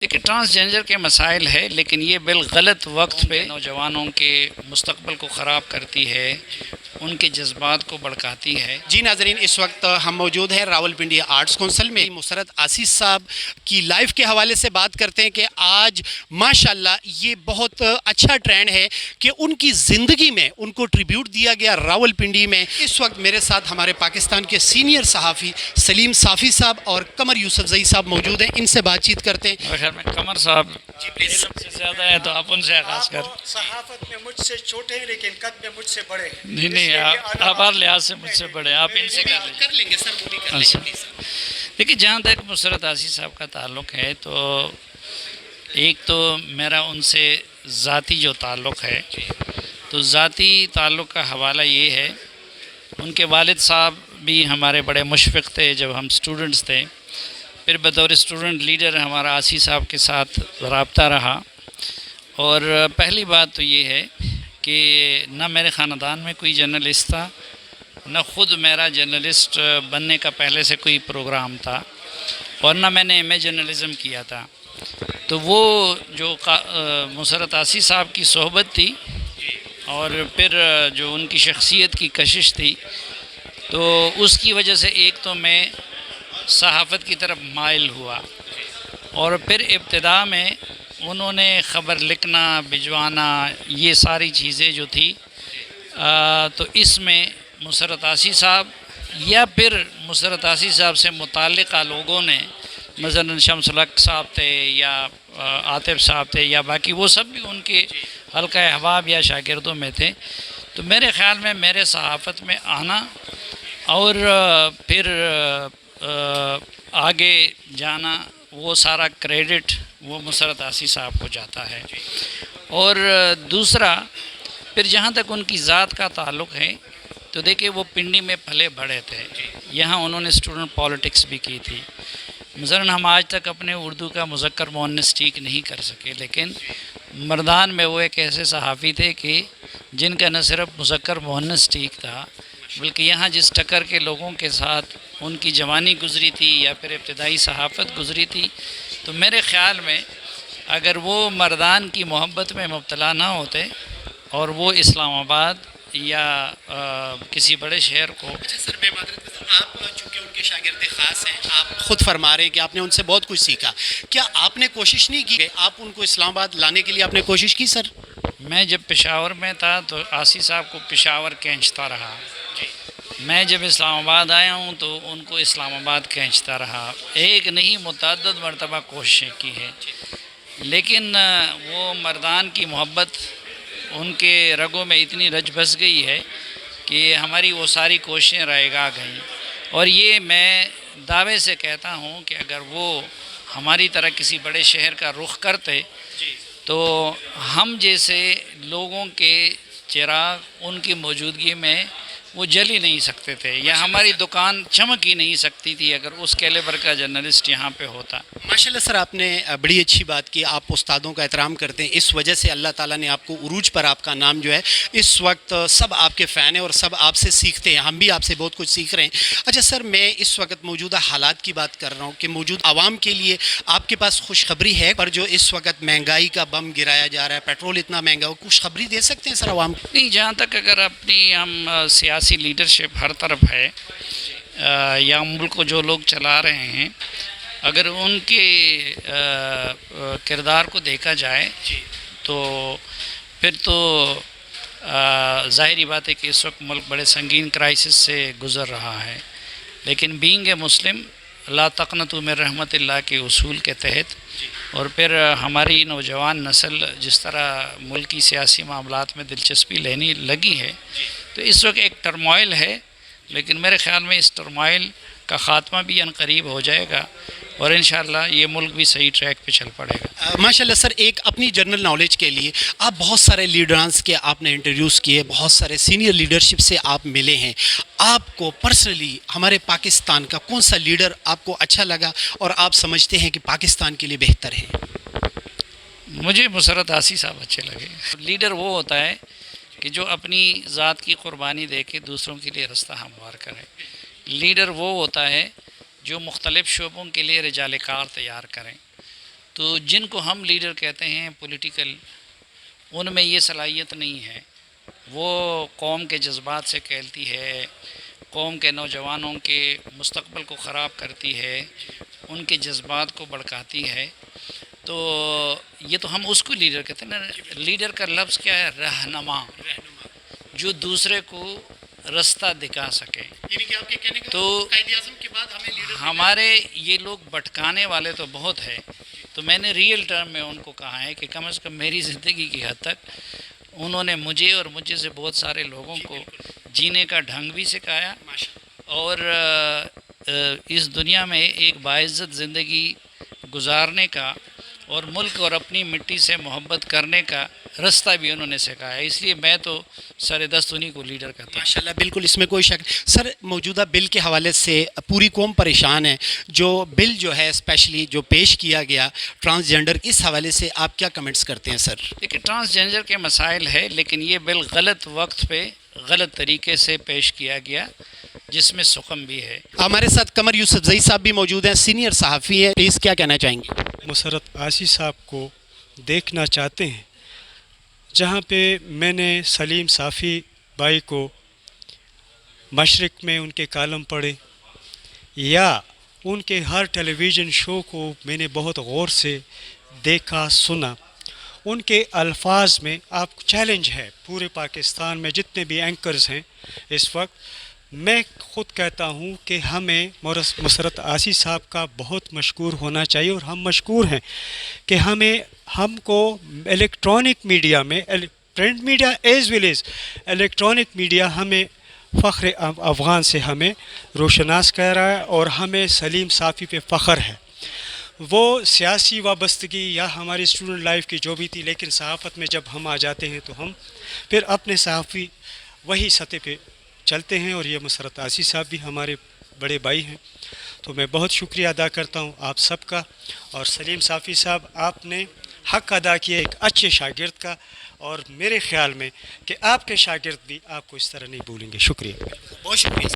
دیکھیے ٹرانسجنڈر کے مسائل ہے، لیکن یہ بالغلط وقت پہ نوجوانوں کے مستقبل کو خراب کرتی ہے، ان کے جذبات کو بھڑکاتی ہے۔ جی ناظرین، اس وقت ہم موجود ہیں راولپنڈی آرٹس کونسل میں۔ مسرت عزیز صاحب کی لائف کے حوالے سے بات کرتے ہیں کہ آج ماشاءاللہ یہ بہت اچھا ٹرینڈ ہے کہ ان کی زندگی میں ان کو ٹریبیوٹ دیا گیا راولپنڈی میں۔ اس وقت میرے ساتھ ہمارے پاکستان کے سینئر صحافی سلیم صافی صاحب اور قمر یوسفزئی صاحب موجود ہیں، ان سے بات چیت کرتے ہیں۔ میرے خیال میں قمر صاحب علم سے زیادہ ہے تو آپ ان سے آغاز کر۔ صحافت میں مجھ سے چھوٹے ہیں لیکن قد میں مجھ سے بڑے ہیں۔ نہیں آپ ہر لحاظ سے مجھ سے بڑے، آپ ان سے کر لیں گے سر، وہ بھی کر لیں گے۔ دیکھیے جہاں تک مسرت عزیز صاحب کا تعلق ہے تو ایک تو میرا ان سے ذاتی جو تعلق ہے، تو ذاتی تعلق کا حوالہ یہ ہے، ان کے والد صاحب بھی ہمارے بڑے مشفق تھے جب ہم سٹوڈنٹس تھے، پھر بطور اسٹوڈنٹ لیڈر ہمارا آسی صاحب کے ساتھ رابطہ رہا۔ اور پہلی بات تو یہ ہے کہ نہ میرے خاندان میں کوئی جرنلسٹ تھا، نہ خود میرا جرنلسٹ بننے کا پہلے سے کوئی پروگرام تھا، اور نہ میں نے ایم اے جرنلزم کیا تھا۔ تو وہ جو مسرت عزیز صاحب کی صحبت تھی اور پھر جو ان کی شخصیت کی کشش تھی، تو اس کی وجہ سے ایک تو میں صحافت کی طرف مائل ہوا، اور پھر ابتدا میں انہوں نے خبر لکھنا، بھجوانا، یہ ساری چیزیں جو تھی، تو اس میں مسرت عزیز صاحب یا پھر مسرت عزیز صاحب سے متعلقہ لوگوں نے، مثلا شمس الحق صاحب تھے یا عاطف صاحب تھے یا باقی، وہ سب بھی ان کے حلقہ احباب یا شاگردوں میں تھے۔ تو میرے خیال میں میرے صحافت میں آنا اور پھر آگے جانا، وہ سارا کریڈٹ وہ مسرت عزیز صاحب کو جاتا ہے۔ اور دوسرا پھر جہاں تک ان کی ذات کا تعلق ہے، تو دیکھیں وہ پنڈی میں پلے بڑھے تھے، یہاں انہوں نے اسٹوڈنٹ پالیٹکس بھی کی تھی۔ مثلا ہم آج تک اپنے اردو کا مذکر مؤنث ٹھیک نہیں کر سکے، لیکن مردان میں وہ ایک ایسے صحافی تھے کہ جن کا نہ صرف مذکر مؤنث ٹھیک تھا، بلکہ یہاں جس ٹکر کے لوگوں کے ساتھ ان کی جوانی گزری تھی یا پھر ابتدائی صحافت گزری تھی، تو میرے خیال میں اگر وہ مردان کی محبت میں مبتلا نہ ہوتے اور وہ اسلام آباد یا کسی بڑے شہر کو۔ اچھا سر، میں معذرت کرتا ہوں، آپ چونکہ ان کے شاگرد خاص ہیں، آپ خود فرما رہے ہیں کہ آپ نے ان سے بہت کچھ سیکھا، کیا آپ نے کوشش نہیں کی کہ آپ ان کو اسلام آباد لانے کے لیے آپ نے کوشش کی سر؟ میں جب پشاور میں تھا تو آسی صاحب کو پشاور کھینچتا رہا، میں جب اسلام آباد آیا ہوں تو ان کو اسلام آباد کھینچتا رہا، ایک نہیں متعدد مرتبہ کوششیں کی ہیں، لیکن وہ مردان کی محبت ان کے رگوں میں اتنی رچ بس گئی ہے کہ ہماری وہ ساری کوششیں رائے گاہ گئیں۔ اور یہ میں دعوے سے کہتا ہوں کہ اگر وہ ہماری طرح کسی بڑے شہر کا رخ کرتے تو ہم جیسے لوگوں کے چراغ ان کی موجودگی میں وہ جل ہی نہیں سکتے تھے، یا ہماری دکان چمک ہی نہیں سکتی تھی اگر اس کیلیبر کا جرنلسٹ یہاں پہ ہوتا۔ ماشاءاللہ سر، آپ نے بڑی اچھی بات کی، آپ استادوں کا احترام کرتے ہیں، اس وجہ سے اللہ تعالیٰ نے آپ کو عروج پر آپ کا نام جو ہے اس وقت سب آپ کے فین ہیں اور سب آپ سے سیکھتے ہیں، ہم بھی آپ سے بہت کچھ سیکھ رہے ہیں۔ اچھا سر، میں اس وقت موجودہ حالات کی بات کر رہا ہوں کہ موجود عوام کے لیے آپ کے پاس خوشخبری ہے، پر جو اس وقت مہنگائی کا بم گرایا جا رہا ہے، پیٹرول اتنا مہنگا ہو، خوشخبری دے سکتے ہیں سر عوام کو؟ نہیں، جہاں تک اگر اپنی ہم سیاسی لیڈرشپ ہر طرف ہے یا ملک کو جو لوگ چلا رہے ہیں، اگر ان کے کردار کو دیکھا جائے تو پھر تو ظاہری بات ہے کہ اس وقت ملک بڑے سنگین کرائسس سے گزر رہا ہے، لیکن بینگ اے مسلم لا تقنطوا من رحمت اللہ کے اصول کے تحت، اور پھر ہماری نوجوان نسل جس طرح ملکی سیاسی معاملات میں دلچسپی لینے لگی ہے، تو اس وقت ایک ٹرموائل ہے، لیکن میرے خیال میں اس ٹرموائل کا خاتمہ بھی عنقریب ہو جائے گا اور انشاءاللہ یہ ملک بھی صحیح ٹریک پہ چل پڑے گا۔ ماشاءاللہ سر، ایک اپنی جنرل نالج کے لیے آپ بہت سارے لیڈرانس کے آپ نے انٹرویوز کیے، بہت سارے سینئر لیڈرشپ سے آپ ملے ہیں، آپ کو پرسنلی ہمارے پاکستان کا کون سا لیڈر آپ کو اچھا لگا اور آپ سمجھتے ہیں کہ پاکستان کے لیے بہتر ہے؟ مجھے مسرت عزیز صاحب اچھے لگے۔ لیڈر وہ ہوتا ہے کہ جو اپنی ذات کی قربانی دے کے دوسروں کے لیے رستہ ہموار کرے۔ لیڈر وہ ہوتا ہے جو مختلف شعبوں کے لیے رجال کار تیار کریں۔ تو تو جن کو ہم لیڈر کہتے ہیں پولیٹیکل، ان میں یہ صلاحیت نہیں ہے. وہ قوم کے جذبات سے کھیلتی ہے، قوم کے نوجوانوں کے مستقبل کو خراب کرتی ہے، ان کے جذبات کو بھڑکاتی ہے. تو یہ تو ہم اس کو لیڈر کہتے ہیں نا. لیڈر کا لفظ کیا ہے؟ رہنما، جو دوسرے کو رستہ دکھا سکے. یعنی کہ آپ کے کہنے کا تو قائد اعظم کے بعد ہمیں لیڈر ہمارے یہ لوگ بھٹکانے والے تو بہت ہے. تو میں نے ریئل ٹرم میں ان کو کہا ہے کہ کم از کم میری زندگی کی حد تک انہوں نے مجھے اور مجھے سے بہت سارے لوگوں کو جینے کا ڈھنگ بھی سکھایا، اور اس دنیا میں ایک باعزت زندگی گزارنے کا اور ملک اور اپنی مٹی سے محبت کرنے کا رستہ بھی انہوں نے سکھایا. اس لیے میں تو سر دست انہی کو لیڈر کہتا ہوں. ماشاء اللہ، بالکل اس میں کوئی شک. سر، موجودہ بل کے حوالے سے پوری قوم پریشان ہے. جو بل جو ہے اسپیشلی جو پیش کیا گیا ٹرانسجینڈر، اس حوالے سے آپ کیا کمنٹس کرتے ہیں سر؟ دیکھیں، ٹرانسجینڈر کے مسائل ہے، لیکن یہ بل غلط وقت پہ غلط طریقے سے پیش کیا گیا، جس میں سقم بھی ہے. ہمارے ساتھ قمر یوسف زئی صاحب بھی موجود ہیں، سینئر صحافی ہیں. پلیز کیا کہنا چاہیں گے؟ مسرت عاصی صاحب کو دیکھنا چاہتے ہیں. جہاں پہ میں نے سلیم صافی بھائی کو مشرق میں ان کے کالم پڑھے، یا ان کے ہر ٹیلی ویژن شو کو میں نے بہت غور سے دیکھا سنا، ان کے الفاظ میں آپ کو چیلنج ہے پورے پاکستان میں جتنے بھی اینکرز ہیں اس وقت. میں خود کہتا ہوں کہ ہمیں مسرت عاصی صاحب کا بہت مشکور ہونا چاہیے، اور ہم مشکور ہیں کہ ہم کو الیکٹرانک میڈیا میں، print media as well as electronic media, ہمیں فخر افغان سے ہمیں روشناس کہہ رہا ہے، اور ہمیں سلیم صافی پہ فخر ہے. وہ سیاسی وابستگی یا ہماری اسٹوڈنٹ لائف کی جو بھی تھی، لیکن صحافت میں جب ہم آ جاتے ہیں تو ہم پھر اپنے صحافی وہی سطح پہ چلتے ہیں. اور یہ مسرت عاصی صاحب بھی ہمارے بڑے بھائی ہیں. تو میں بہت شکریہ ادا کرتا ہوں آپ سب کا. اور سلیم صافی صاحب، آپ نے حق ادا کیا ایک اچھے شاگرد کا، اور میرے خیال میں کہ آپ کے شاگرد بھی آپ کو اس طرح نہیں بھولیں گے. شکریہ. بہت شکریہ.